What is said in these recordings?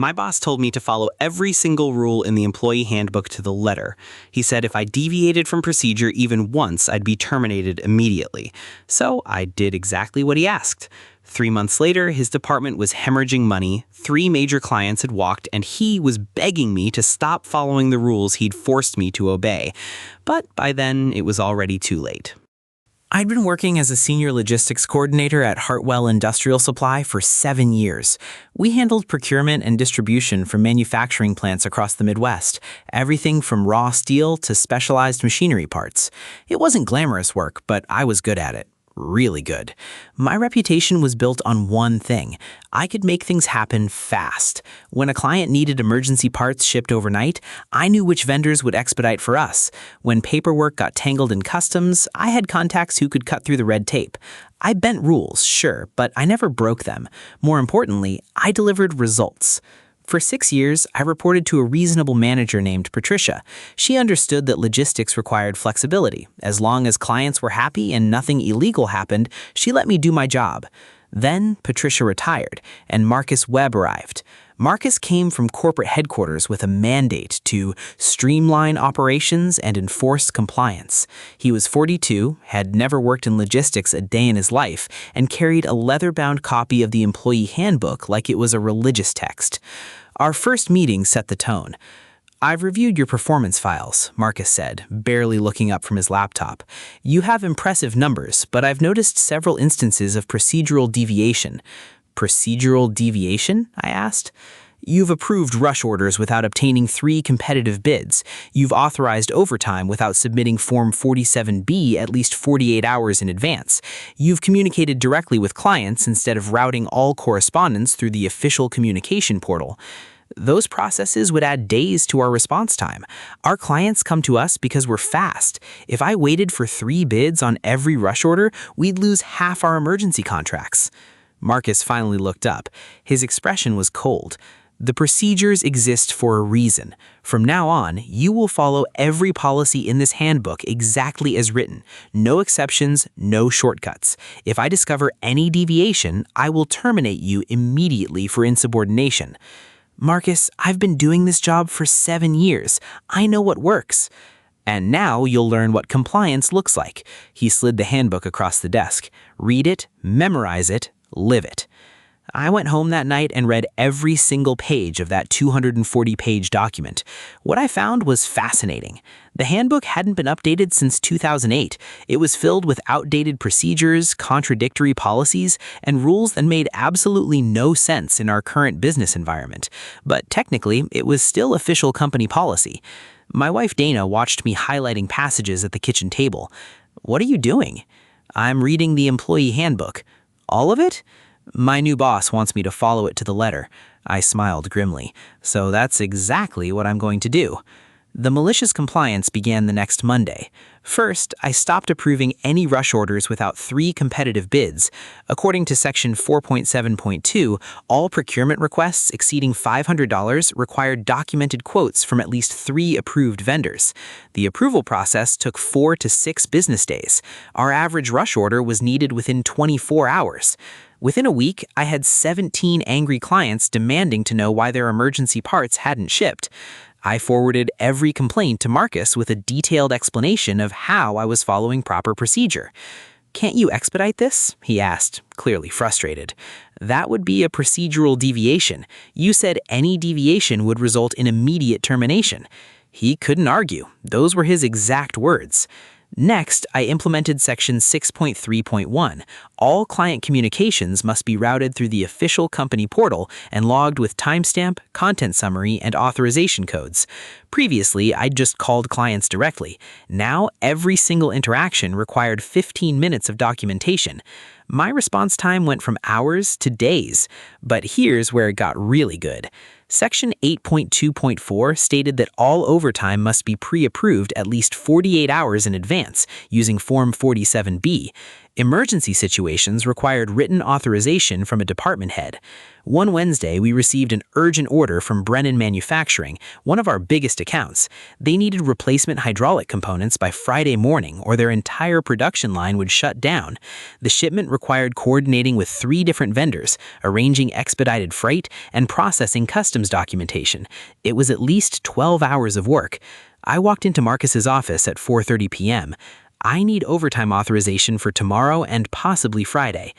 My boss told me to follow every single rule in the employee handbook to the letter. He said if I deviated from procedure even once, I'd be terminated immediately. So I did exactly what he asked. 3 months later, his department was hemorrhaging money, 3 major clients had walked, and he was begging me to stop following the rules he'd forced me to obey. But by then, it was already too late. I'd been working as a senior logistics coordinator at Hartwell Industrial Supply for 7 years. We handled procurement and distribution for manufacturing plants across the Midwest, everything from raw steel to specialized machinery parts. It wasn't glamorous work, but I was good at it. Really good. My reputation was built on one thing. I could make things happen fast. When a client needed emergency parts shipped overnight, I knew which vendors would expedite for us. When paperwork got tangled in customs, I had contacts who could cut through the red tape. I bent rules, sure, but I never broke them. More importantly, I delivered results. For 6 years, I reported to a reasonable manager named Patricia. She understood that logistics required flexibility. As long as clients were happy and nothing illegal happened, she let me do my job. Then Patricia retired, and Marcus Webb arrived. Marcus came from corporate headquarters with a mandate to streamline operations and enforce compliance. He was 42, had never worked in logistics a day in his life, and carried a leather-bound copy of the employee handbook like it was a religious text. Our first meeting set the tone. "I've reviewed your performance files," Marcus said, barely looking up from his laptop. "You have impressive numbers, but I've noticed several instances of procedural deviation." "Procedural deviation?" I asked. "You've approved rush orders without obtaining 3 competitive bids. You've authorized overtime without submitting Form 47B at least 48 hours in advance. You've communicated directly with clients instead of routing all correspondence through the official communication portal. Those processes would add days to our response time. Our clients come to us because we're fast. If I waited for 3 bids on every rush order, we'd lose half our emergency contracts." Marcus finally looked up. His expression was cold. "The procedures exist for a reason. From now on, you will follow every policy in this handbook exactly as written. No exceptions, no shortcuts. If I discover any deviation, I will terminate you immediately for insubordination." "Marcus, I've been doing this job for 7 years. I know what works." "And now you'll learn what compliance looks like." He slid the handbook across the desk. "Read it, memorize it, live it." I went home that night and read every single page of that 240-page document. What I found was fascinating. The handbook hadn't been updated since 2008. It was filled with outdated procedures, contradictory policies, and rules that made absolutely no sense in our current business environment. But technically, it was still official company policy. My wife Dana watched me highlighting passages at the kitchen table. "What are you doing?" "I'm reading the employee handbook." "All of it?" "My new boss wants me to follow it to the letter." I smiled grimly. "So that's exactly what I'm going to do." The malicious compliance began the next Monday. First, I stopped approving any rush orders without 3 competitive bids. According to Section 4.7.2, all procurement requests exceeding $500 required documented quotes from at least 3 approved vendors. The approval process took 4 to 6 business days. Our average rush order was needed within 24 hours. Within a week, I had 17 angry clients demanding to know why their emergency parts hadn't shipped. I forwarded every complaint to Marcus with a detailed explanation of how I was following proper procedure. "Can't you expedite this?" he asked, clearly frustrated. "That would be a procedural deviation. You said any deviation would result in immediate termination." He couldn't argue. Those were his exact words. Next, I implemented Section 6.3.1. All client communications must be routed through the official company portal and logged with timestamp, content summary, and authorization codes. Previously, I'd just called clients directly. Now, every single interaction required 15 minutes of documentation. My response time went from hours to days. But here's where it got really good. Section 8.2.4 stated that all overtime must be pre-approved at least 48 hours in advance using Form 47B. Emergency situations required written authorization from a department head. One Wednesday, we received an urgent order from Brennan Manufacturing, one of our biggest accounts. They needed replacement hydraulic components by Friday morning, or their entire production line would shut down. The shipment required coordinating with 3 different vendors, arranging expedited freight, and processing customs documentation. It was at least 12 hours of work. I walked into Marcus's office at 4:30 p.m. I need overtime authorization for tomorrow and possibly Friday.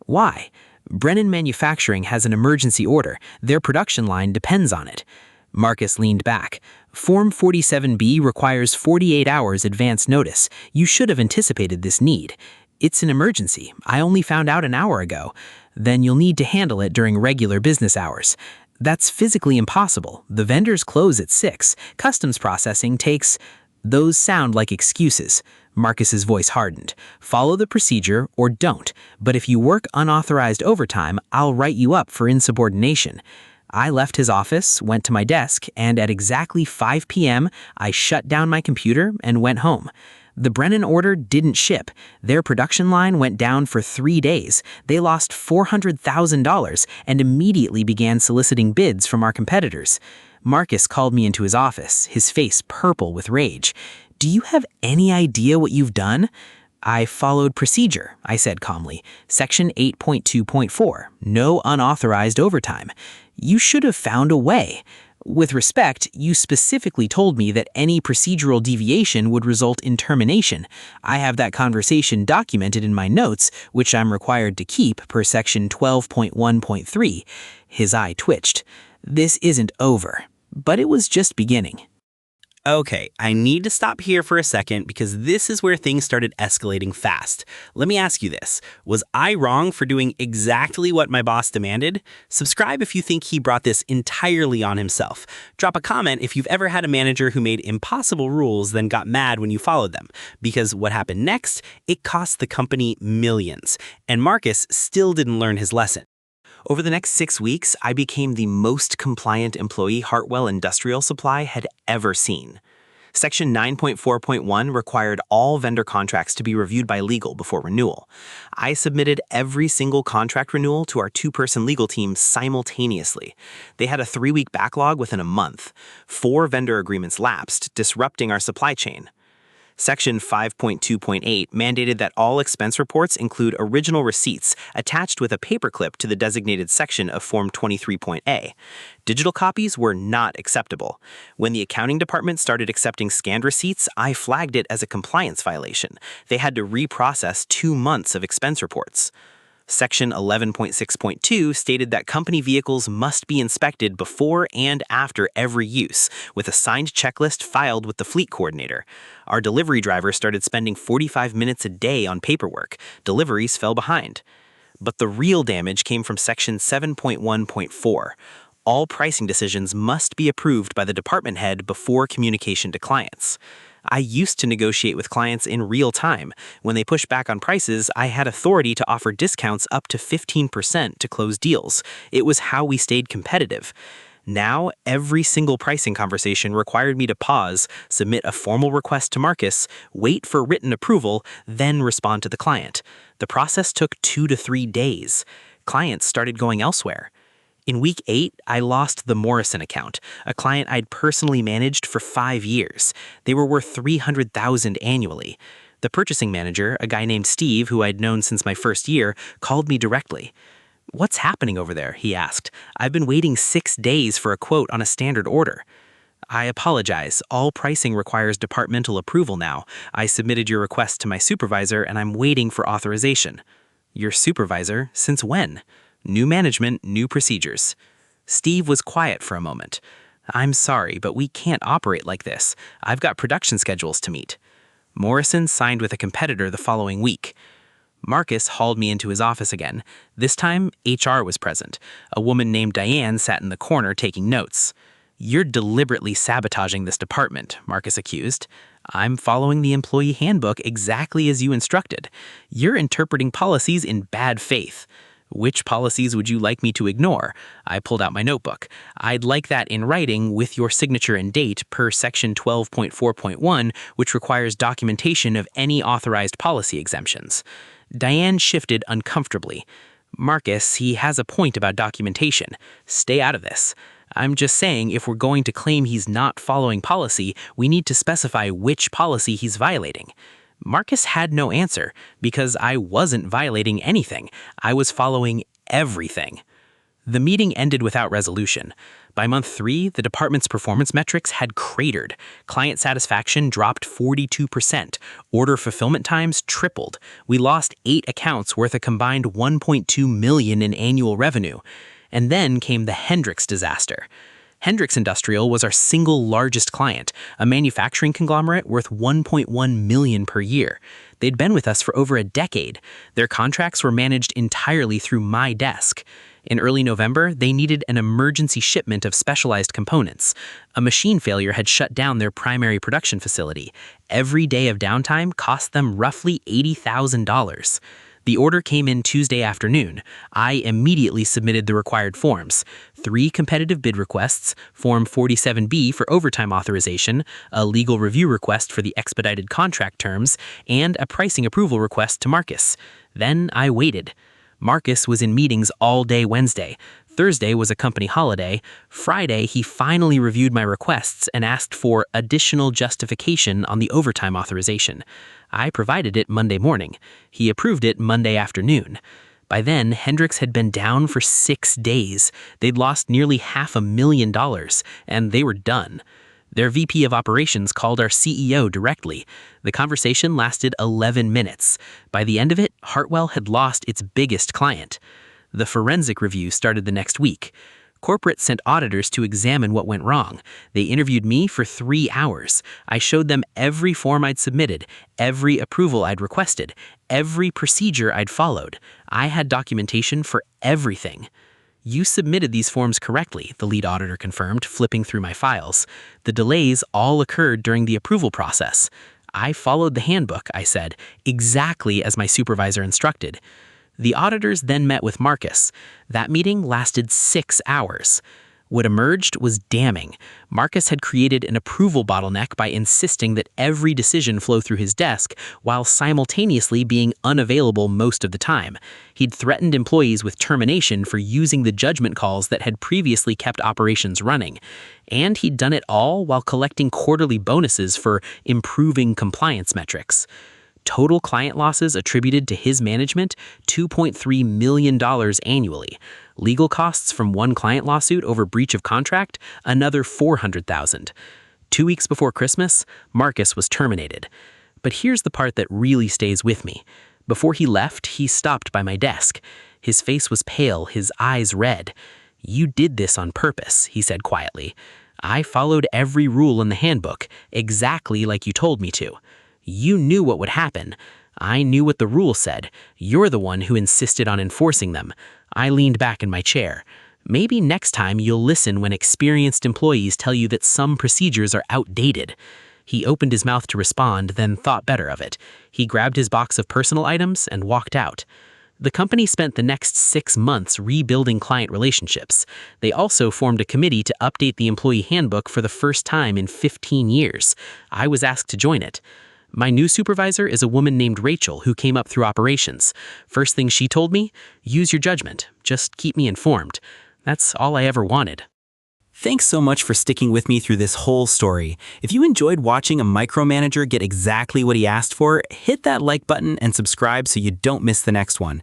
Why? Brennan Manufacturing has an emergency order. Their production line depends on it. Marcus leaned back. Form 47B requires 48 hours advance notice. You should have anticipated this need. It's an emergency. I only found out an hour ago. Then you'll need to handle it during regular business hours. That's physically impossible. The vendors close at 6. Customs processing takes... Those sound like excuses. Marcus's voice hardened. Follow the procedure or don't, but if you work unauthorized overtime, I'll write you up for insubordination. I left his office, went to my desk, and at exactly 5 p.m., I shut down my computer and went home. The Brennan order didn't ship. Their production line went down for 3 days. They lost $400,000 and immediately began soliciting bids from our competitors. Marcus called me into his office, his face purple with rage. "Do you have any idea what you've done?" "I followed procedure," I said calmly. "Section 8.2.4, no unauthorized overtime. You should have found a way. With respect, you specifically told me that any procedural deviation would result in termination. I have that conversation documented in my notes, which I'm required to keep per section 12.1.3. His eye twitched. This isn't over. But it was just beginning. Okay, I need to stop here for a second because this is where things started escalating fast. Let me ask you this. Was I wrong for doing exactly what my boss demanded? Subscribe if you think he brought this entirely on himself. Drop a comment if you've ever had a manager who made impossible rules then got mad when you followed them. Because what happened next, it cost the company millions. And Marcus still didn't learn his lesson. Over the next 6 weeks, I became the most compliant employee Hartwell Industrial Supply had ever seen. Section 9.4.1 required all vendor contracts to be reviewed by legal before renewal. I submitted every single contract renewal to our 2-person legal team simultaneously. They had a 3-week backlog within a month. 4 vendor agreements lapsed, disrupting our supply chain. Section 5.2.8 mandated that all expense reports include original receipts attached with a paperclip to the designated section of Form 23.A. Digital copies were not acceptable. When the accounting department started accepting scanned receipts, I flagged it as a compliance violation. They had to reprocess 2 months of expense reports. Section 11.6.2 stated that company vehicles must be inspected before and after every use, with a signed checklist filed with the fleet coordinator. Our delivery driver started spending 45 minutes a day on paperwork. Deliveries fell behind. But the real damage came from Section 7.1.4. All pricing decisions must be approved by the department head before communication to clients. I used to negotiate with clients in real time. When they pushed back on prices, I had authority to offer discounts up to 15% to close deals. It was how we stayed competitive. Now, every single pricing conversation required me to pause, submit a formal request to Marcus, wait for written approval, then respond to the client. The process took 2 to 3 days. Clients started going elsewhere. In week 8, I lost the Morrison account, a client I'd personally managed for 5 years. They were worth $300,000 annually. The purchasing manager, a guy named Steve, who I'd known since my first year, called me directly. "What's happening over there?" he asked. "I've been waiting 6 days for a quote on a standard order." "I apologize. All pricing requires departmental approval now. I submitted your request to my supervisor and I'm waiting for authorization." "Your supervisor? Since when?" "New management, new procedures." Steve was quiet for a moment. "I'm sorry, but we can't operate like this. I've got production schedules to meet." Morrison signed with a competitor the following week. Marcus hauled me into his office again. This time, HR was present. A woman named Diane sat in the corner taking notes. "You're deliberately sabotaging this department," Marcus accused. "I'm following the employee handbook exactly as you instructed. You're interpreting policies in bad faith." "Which policies would you like me to ignore?" I pulled out my notebook. "I'd like that in writing with your signature and date per section 12.4.1, which requires documentation of any authorized policy exemptions." Diane shifted uncomfortably. Marcus, he has a point about documentation. Stay out of this. I'm just saying if we're going to claim he's not following policy, we need to specify which policy he's violating. Marcus had no answer because I wasn't violating anything. I was following everything. The meeting ended without resolution. By month 3, the department's performance metrics had cratered. Client satisfaction dropped 42%. Order fulfillment times tripled. We lost 8 accounts worth a combined $1.2 million in annual revenue. And then came the Hendricks disaster. Hendricks Industrial was our single largest client, a manufacturing conglomerate worth $1.1 million per year. They'd been with us for over a decade. Their contracts were managed entirely through my desk. In early November, they needed an emergency shipment of specialized components. A machine failure had shut down their primary production facility. Every day of downtime cost them roughly $80,000. The order came in Tuesday afternoon. I immediately submitted the required forms: 3 competitive bid requests, Form 47B for overtime authorization, a legal review request for the expedited contract terms, and a pricing approval request to Marcus. Then I waited. Marcus was in meetings all day Wednesday. Thursday was a company holiday. Friday, he finally reviewed my requests and asked for additional justification on the overtime authorization. I provided it Monday morning. He approved it Monday afternoon. By then, Hendricks had been down for 6 days. They'd lost nearly $500,000, and they were done. Their VP of operations called our CEO directly. The conversation lasted 11 minutes. By the end of it, Hartwell had lost its biggest client. The forensic review started the next week. Corporate sent auditors to examine what went wrong. They interviewed me for 3 hours. I showed them every form I'd submitted, every approval I'd requested, every procedure I'd followed. I had documentation for everything. You submitted these forms correctly, the lead auditor confirmed, flipping through my files. The delays all occurred during the approval process. I followed the handbook, I said, exactly as my supervisor instructed. The auditors then met with Marcus. That meeting lasted 6 hours. What emerged was damning. Marcus had created an approval bottleneck by insisting that every decision flow through his desk while simultaneously being unavailable most of the time. He'd threatened employees with termination for using the judgment calls that had previously kept operations running. And he'd done it all while collecting quarterly bonuses for improving compliance metrics. Total client losses attributed to his management, $2.3 million annually. Legal costs from one client lawsuit over breach of contract, another $400,000. 2 weeks before Christmas, Marcus was terminated. But here's the part that really stays with me. Before he left, he stopped by my desk. His face was pale, his eyes red. "You did this on purpose," he said quietly. "I followed every rule in the handbook, exactly like you told me to. You knew what would happen. I knew what the rule said. You're the one who insisted on enforcing them." I leaned back in my chair. "Maybe next time you'll listen when experienced employees tell you that some procedures are outdated." He opened his mouth to respond, then thought better of it. He grabbed his box of personal items and walked out. The company spent the next 6 months rebuilding client relationships. They also formed a committee to update the employee handbook for the first time in 15 years. I was asked to join it. My new supervisor is a woman named Rachel who came up through operations. First thing she told me, use your judgment. Just keep me informed. That's all I ever wanted. Thanks so much for sticking with me through this whole story. If you enjoyed watching a micromanager get exactly what he asked for, hit that like button and subscribe so you don't miss the next one.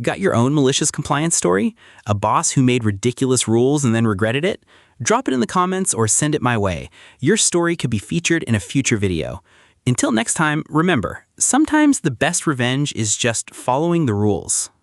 Got your own malicious compliance story? A boss who made ridiculous rules and then regretted it? Drop it in the comments or send it my way. Your story could be featured in a future video. Until next time, remember, sometimes the best revenge is just following the rules.